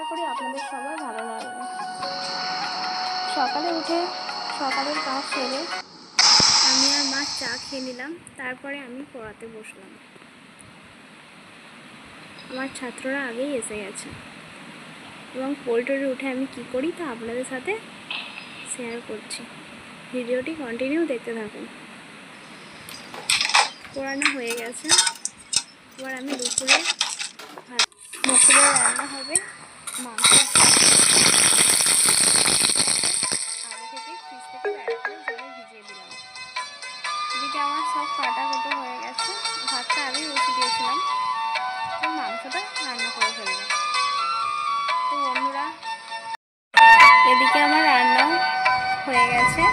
করি আপনাদের সবার ভালো লাগবে। সকালে উঠে সকালের কাজ সেরে আমি আর মা চা খেয়ে নিলাম, তারপরে আমি পড়াতে বসলাম। আমার ছাত্ররা আগেই এসে গেছে এবং পোল্ট্রি উঠে আমি কি করি তা আপনাদের সাথে শেয়ার করছি। ভিডিওটি কন্টিনিউ দেখতে থাকুন। পড়ানো হয়ে গেছে, এবার আমি দুপুরে রান্না হবে মাংস। আগে থেকে ফ্রিজ থেকে বের করে জলে ভিজিয়ে দিলাম। এদিকে আমার সব কাটাকুটো হয়ে গেছে, ভাতটা আগেই বসে দিয়েছিলাম, মাংসটা রান্না করে ফেললাম। তো বন্ধুরা, এদিকে আমার রান্নাও হয়ে গেছে।